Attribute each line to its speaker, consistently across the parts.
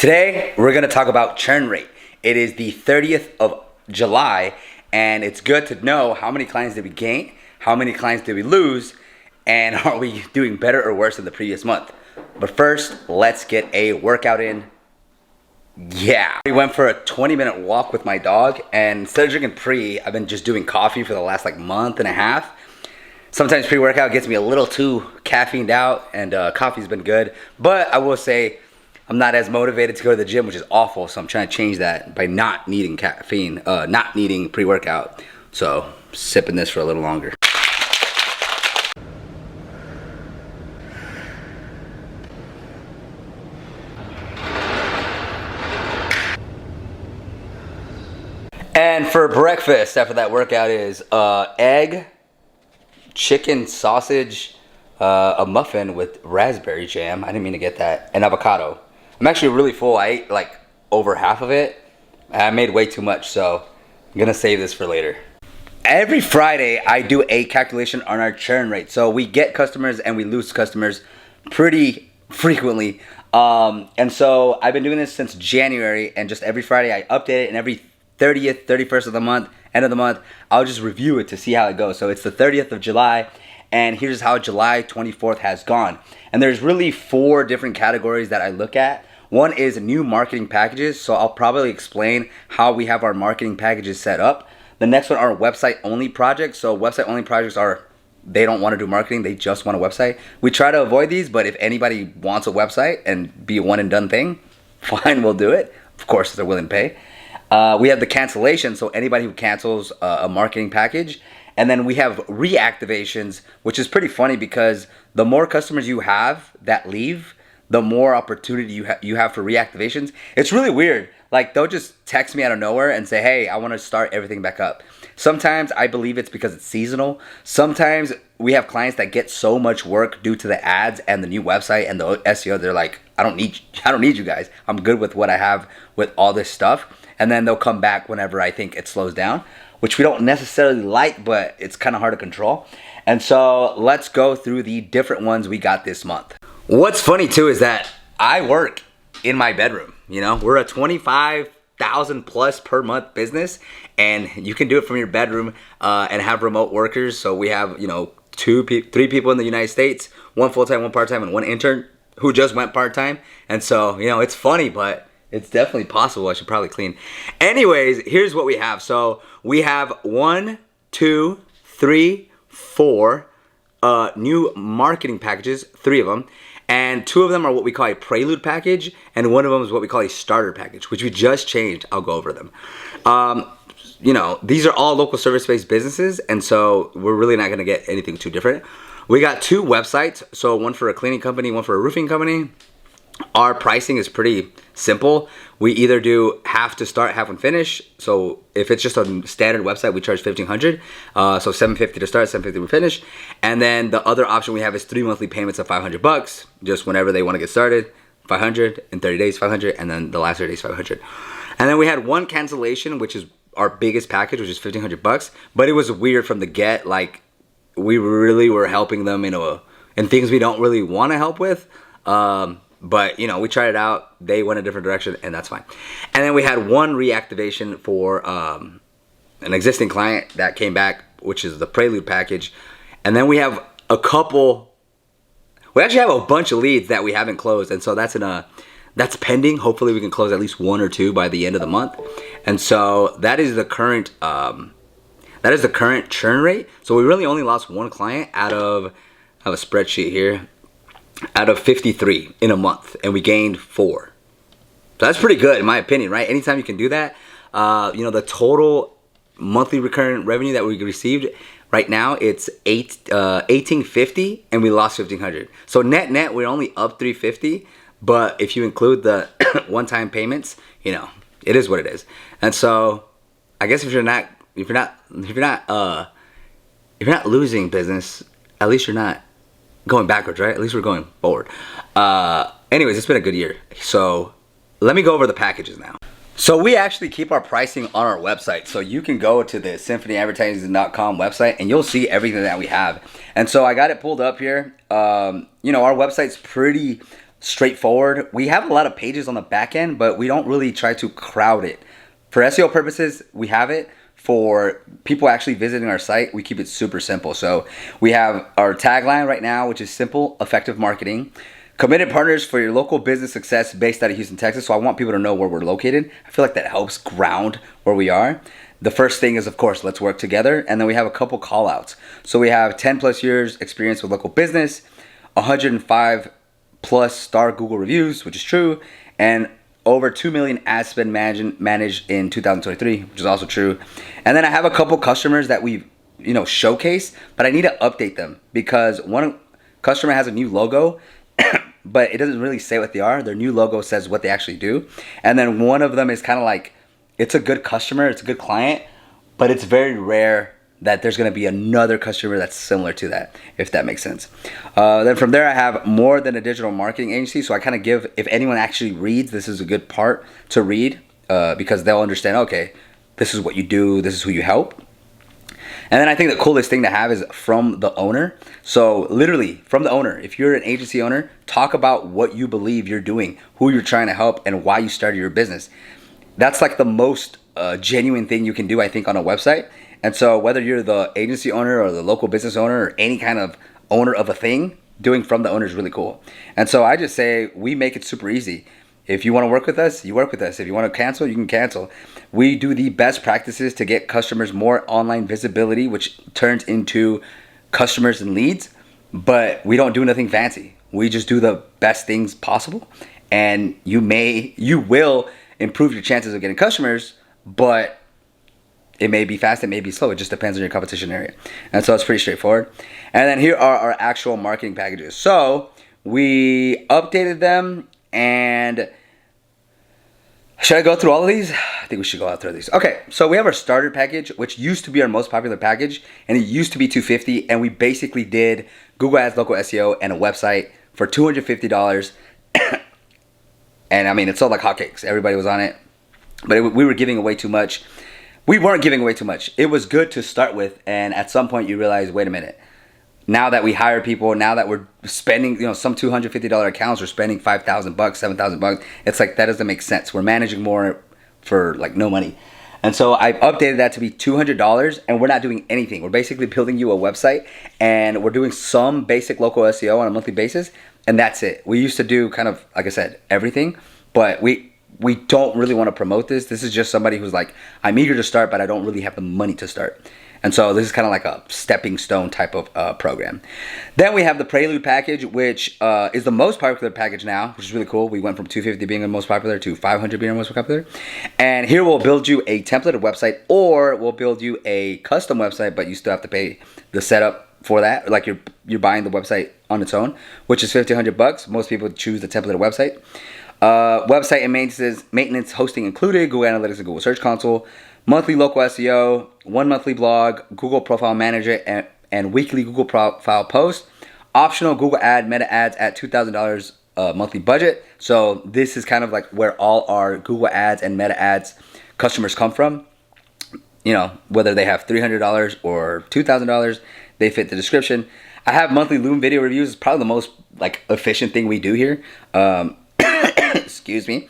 Speaker 1: Today, we're going to talk about churn rate. It is the 30th of July, and it's good to know how many clients did we gain, how many clients did we lose, and are we doing better or worse than the previous month. But first, let's get a workout in. Yeah, we went for a 20-minute walk with my dog, and instead of drinking pre, I've been just doing coffee for the last month and a half. Sometimes pre-workout gets me a little too caffeined out, and coffee's been good. But I will say, I'm not as motivated to go to the gym, which is awful. So I'm trying to change that by not needing caffeine, not needing pre-workout. So sipping this for a little longer. And for breakfast after that workout is egg, chicken, sausage, a muffin with raspberry jam. I didn't mean to get that. And avocado. I'm actually really full. I ate over half of it. I made way too much, so I'm gonna save this for later. Every Friday, I do a calculation on our churn rate. So we get customers and we lose customers pretty frequently. And so I've been doing this since January, and just every Friday I update it, and every 30th, 31st of the month, end of the month, I'll just review it to see how it goes. So it's the 30th of July, and here's how July 24th has gone. And there's really 4 different categories that I look at. One is new marketing packages, so I'll probably explain how we have our marketing packages set up. The next one are website only projects. So website only projects are, they don't want to do marketing, they just want a website. We try to avoid these, but if anybody wants a website and be a one and done thing, fine, we'll do it. Of course, if they're willing to pay. We have the cancellation, so anybody who cancels a marketing package. And then we have reactivations, which is pretty funny because the more customers you have that leave, the more opportunity you have for reactivations. It's really weird. They'll just text me out of nowhere and say, hey, I want to start everything back up. Sometimes I believe it's because it's seasonal. Sometimes we have clients that get so much work due to the ads and the new website and the SEO. They're like, I don't need you guys. I'm good with what I have with all this stuff. And then they'll come back whenever I think it slows down, which we don't necessarily like, but it's kind of hard to control. And so let's go through the different ones we got this month. What's funny too is that I work in my bedroom. We're a 25,000 plus per month business, and you can do it from your bedroom and have remote workers. So we have 3 people in the United States, 1 full-time, 1 part-time, and 1 intern who just went part-time. And so it's funny, but it's definitely possible. I should probably clean. Anyways, here's what we have. So we have 1, 2, 3, 4 new marketing packages, 3 of them. And 2 of them are what we call a prelude package, and 1 of them is what we call a starter package, which we just changed. I'll go over them. These are all local service-based businesses, and so we're really not gonna get anything too different. We got 2 websites, so 1 for a cleaning company, 1 for a roofing company. Our pricing is pretty simple. We either do half to start, half when finish. So if it's just a standard website, we charge $1,500. So $750 to start, $750 to finish. And then the other option we have is 3 monthly payments of $500, just whenever they want to get started. $500 in 30 days, $500, and then the last 30 days, $500. And then we had 1 cancellation, which is our biggest package, which is $1,500. But it was weird from the get. We really were helping them in things we don't really want to help with. But, we tried it out. They went a different direction, and that's fine. And then we had 1 reactivation for an existing client that came back, which is the prelude package. And then we have we actually have a bunch of leads that we haven't closed. And so that's pending. Hopefully we can close at least 1 or 2 by the end of the month. And so that is the current churn rate. So we really only lost 1 client out of, I have a spreadsheet here, out of 53 in a month, and we gained 4. So that's pretty good in my opinion, right? Anytime you can do that, the total monthly recurrent revenue that we received right now, it's $1,850, and we lost $1,500. So net we're only up $350, but if you include the one-time payments, it is what it is. And so I guess if you're not losing business, at least you're not going backwards, right? At least we're going forward. Anyways, it's been a good year. So let me go over the packages now. So we actually keep our pricing on our website. So you can go to the symphonyadvertising.com website and you'll see everything that we have. And so I got it pulled up here. Our website's pretty straightforward. We have a lot of pages on the back end, but we don't really try to crowd it. For SEO purposes, we have it. For people actually visiting our site, we keep it super simple. So we have our tagline right now, which is simple, effective marketing. Committed partners for your local business success based out of Houston, Texas. So I want people to know where we're located. I feel like that helps ground where we are. The first thing is, of course, let's work together. And then we have a couple call outs. So we have 10 plus years experience with local business, 105 plus star Google reviews, which is true, and over 2 million ad spend managed in 2023, which is also true. And then I have a couple customers that we've showcased, but I need to update them because one customer has a new logo, but it doesn't really say what they are. Their new logo says what they actually do. And then one of them is kind of like, it's a good customer, it's a good client, but it's very rare that there's going to be another customer that's similar to that, if that makes sense. Then from there, I have more than a digital marketing agency. So I kind of give, if anyone actually reads, this is a good part to read because they'll understand, okay, this is what you do, this is who you help. And then I think the coolest thing to have is from the owner. So literally from the owner, if you're an agency owner, talk about what you believe you're doing, who you're trying to help, and why you started your business. That's like the most genuine thing you can do, I think, on a website. And so whether you're the agency owner or the local business owner or any kind of owner of a thing, doing from the owner is really cool. And so I just say we make it super easy. If you want to work with us, you work with us. If you want to cancel, you can cancel. We do the best practices to get customers more online visibility, which turns into customers and leads. But we don't do nothing fancy. We just do the best things possible. And you will improve your chances of getting customers, but it may be fast, it may be slow. It just depends on your competition area. And so it's pretty straightforward. And then here are our actual marketing packages. So we updated them, and should I go through all of these? I think we should go through these. Okay, so we have our starter package, which used to be our most popular package, and it used to be $250, and we basically did Google Ads, local SEO, and a website for $250. And I mean, it sold like hotcakes. Everybody was on it, but we were giving away too much. We weren't giving away too much. It was good to start with, and at some point you realize, wait a minute. Now that we hire people, now that we're spending, some $250 accounts, we're spending $5,000, $7,000. It's like, that doesn't make sense. We're managing more for like no money. And so I've updated that to be $200, and we're not doing anything. We're basically building you a website, and we're doing some basic local SEO on a monthly basis, and that's it. We used to do kind of, like I said, everything, but we don't really want to promote this. This is just somebody who's like, I'm eager to start, but I don't really have the money to start. And so this is kind of like a stepping stone type of program. Then we have the Prelude package, which is the most popular package now, which is really cool. We went from $250 being the most popular to $500 being the most popular. And here we'll build you a templated website, or we'll build you a custom website, but you still have to pay the setup for that. Like you're buying the website on its own, which is $1,500. Most people choose the templated website. Website and maintenance hosting included, Google Analytics and Google Search Console, monthly local SEO, 1 monthly blog, Google Profile Manager, and weekly Google Profile post. Optional Google Ad, Meta Ads at $2,000 monthly budget. So this is kind of like where all our Google Ads and Meta Ads customers come from. Whether they have $300 or $2,000, they fit the description. I have monthly Loom video reviews. It's probably the most efficient thing we do here. Excuse me.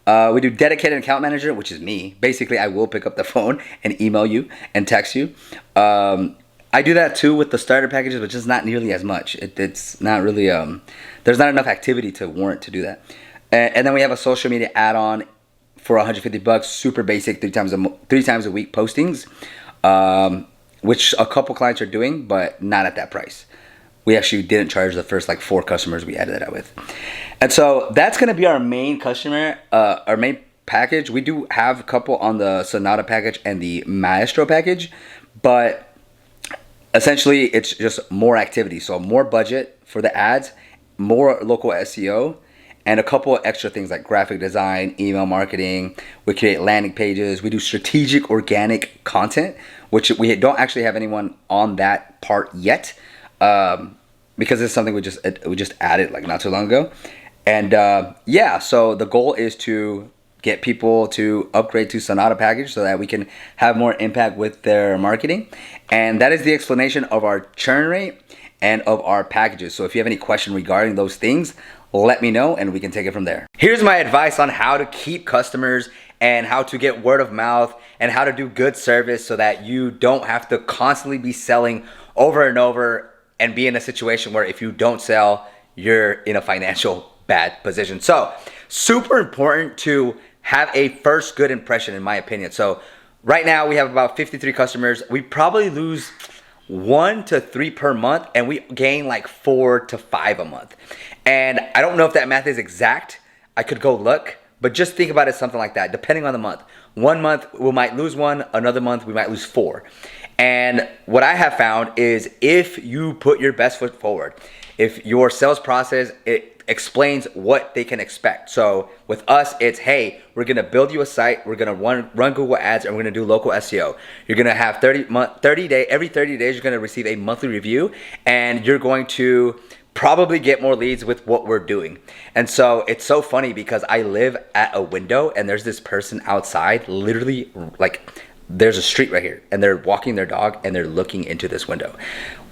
Speaker 1: We do dedicated account manager, which is me. Basically, I will pick up the phone and email you and text you. I do that too with the starter packages, but just not nearly as much. It's not really, there's not enough activity to warrant to do that. And then we have a social media add-on for $150, super basic, three times a week postings, which a couple clients are doing, but not at that price. We actually didn't charge the first 4 customers we added that with. And so that's going to be our main customer, our main package. We do have a couple on the Sonata package and the Maestro package, but essentially it's just more activity. So more budget for the ads, more local SEO, and a couple of extra things like graphic design, email marketing. We create landing pages. We do strategic organic content, which we don't actually have anyone on that part yet. Because it's something we just added not too long ago. And so the goal is to get people to upgrade to Sonata package so that we can have more impact with their marketing. And that is the explanation of our churn rate and of our packages. So if you have any question regarding those things, let me know and we can take it from there. Here's my advice on how to keep customers and how to get word of mouth and how to do good service so that you don't have to constantly be selling over and over and be in a situation where if you don't sell, you're in a financial bad position. So super important to have a first good impression, in my opinion. So right now we have about 53 customers. We probably lose 1 to 3 per month and we gain like 4 to 5 a month. And I don't know if that math is exact. I could go look, but just think about it something like that, depending on the month. One month we might lose 1, another month we might lose 4. And what I have found is if you put your best foot forward, if your sales process, it explains what they can expect. So with us, it's, hey, we're gonna build you a site, we're gonna run Google Ads, and we're gonna do local SEO. You're gonna have every 30 days, you're gonna receive a monthly review, and you're going to probably get more leads with what we're doing. And so it's so funny because I live at a window and there's this person outside, literally like there's a street right here and they're walking their dog and they're looking into this window.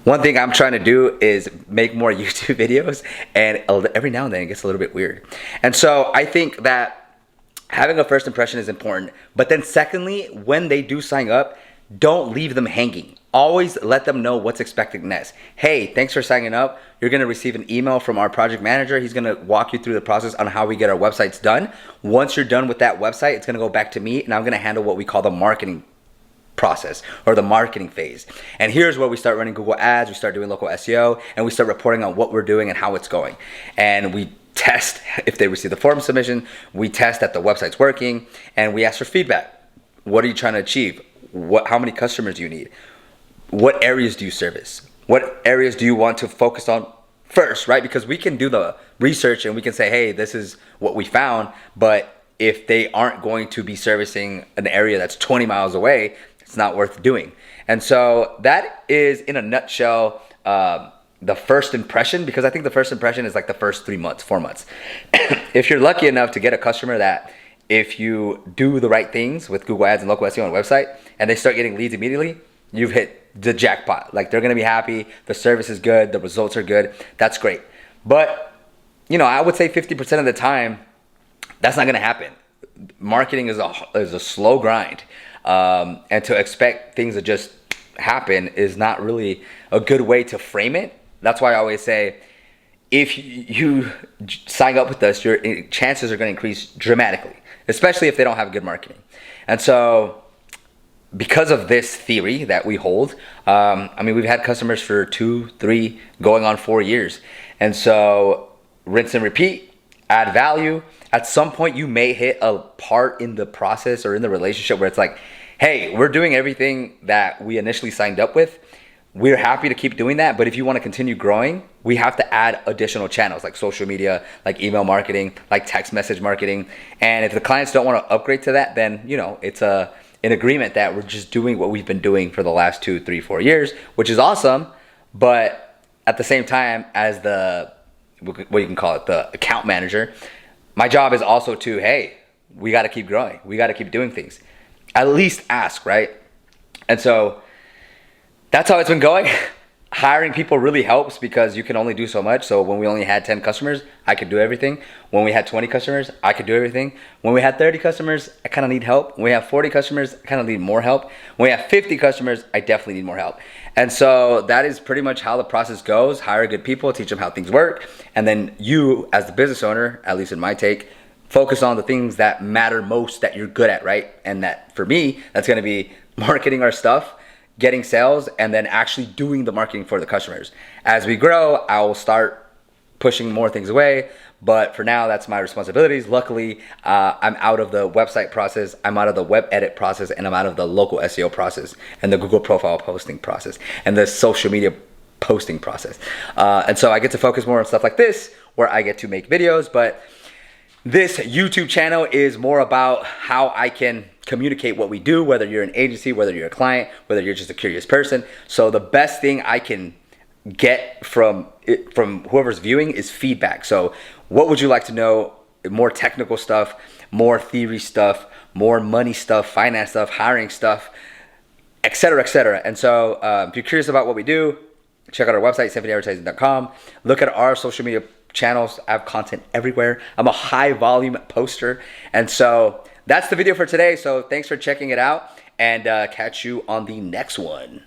Speaker 1: One thing I'm trying to do is make more YouTube videos, and every now and then it gets a little bit weird. And so I think that having a first impression is important. But then secondly, when they do sign up, don't leave them hanging. Always let them know what's expected next. Hey, thanks for signing up. You're gonna receive an email from our project manager. He's gonna walk you through the process on how we get our websites done. Once you're done with that website, it's gonna go back to me and I'm gonna handle what we call the marketing process or the marketing phase. And here's where we start running Google Ads, we start doing local SEO, and we start reporting on what we're doing and how it's going. And we test if they receive the form submission, we test that the website's working, and we ask for feedback. What are you trying to achieve? How many customers do you need? What areas do you service? What areas do you want to focus on first, right? Because we can do the research and we can say, hey, this is what we found, but if they aren't going to be servicing an area that's 20 miles away, it's not worth doing. And so that is, in a nutshell, the first impression, because I think the first impression is like the first 3 months, 4 months. If you're lucky enough to get a customer that if you do the right things with Google Ads and local SEO on a website and they start getting leads immediately, you've hit the jackpot. Like, they're gonna be happy, the service is good, the results are good, that's great. But, you know, I would say 50% of the time, that's not gonna happen. Marketing is a slow grind. And to expect things to just happen is not really a good way to frame it. That's why I always say, if you sign up with us, your chances are gonna increase dramatically, especially if they don't have good marketing. And so, because of this theory that we hold, I mean, we've had customers for 2, 3, going on 4 years. And so, rinse and repeat, add value. At some point, you may hit a part in the process or in the relationship where it's like, hey, we're doing everything that we initially signed up with. We're happy to keep doing that, but if you want to continue growing, we have to add additional channels like social media, like email marketing, like text message marketing. And if the clients don't want to upgrade to that, then, you know, it's an agreement that we're just doing what we've been doing for the last 2, 3, 4 years, which is awesome. But at the same time, as what you can call it, the account manager, my job is also to, hey, we got to keep growing. We got to keep doing things. At least ask, right? And so that's how it's been going. Hiring people really helps because you can only do so much. So when we only had 10 customers, I could do everything. When we had 20 customers, I could do everything. When we had 30 customers, I kind of need help. When we have 40 customers, I kind of need more help. When we have 50 customers, I definitely need more help. And so that is pretty much how the process goes. Hire good people, teach them how things work. And then you, as the business owner, at least in my take, focus on the things that matter most that you're good at, right? And that, for me, that's gonna be marketing our stuff, getting sales, and then actually doing the marketing for the customers. As we grow, I will start pushing more things away, but for now, that's my responsibilities. Luckily, I'm out of the website process, I'm out of the web edit process, and I'm out of the local SEO process, and the Google profile posting process, and the social media posting process. And so I get to focus more on stuff like this, where I get to make videos, but this YouTube channel is more about how I can communicate what we do, whether you're an agency, whether you're a client, whether you're just a curious person. So the best thing I can get from whoever's viewing is feedback. So what would you like to know? More technical stuff, more theory stuff, more money stuff, finance stuff, hiring stuff, etc., etc. And so if you're curious about what we do, check out our website, symphonyadvertising.com. Look at our social media channels. I have content everywhere. I'm a high volume poster. And so that's the video for today. So thanks for checking it out, and catch you on the next one.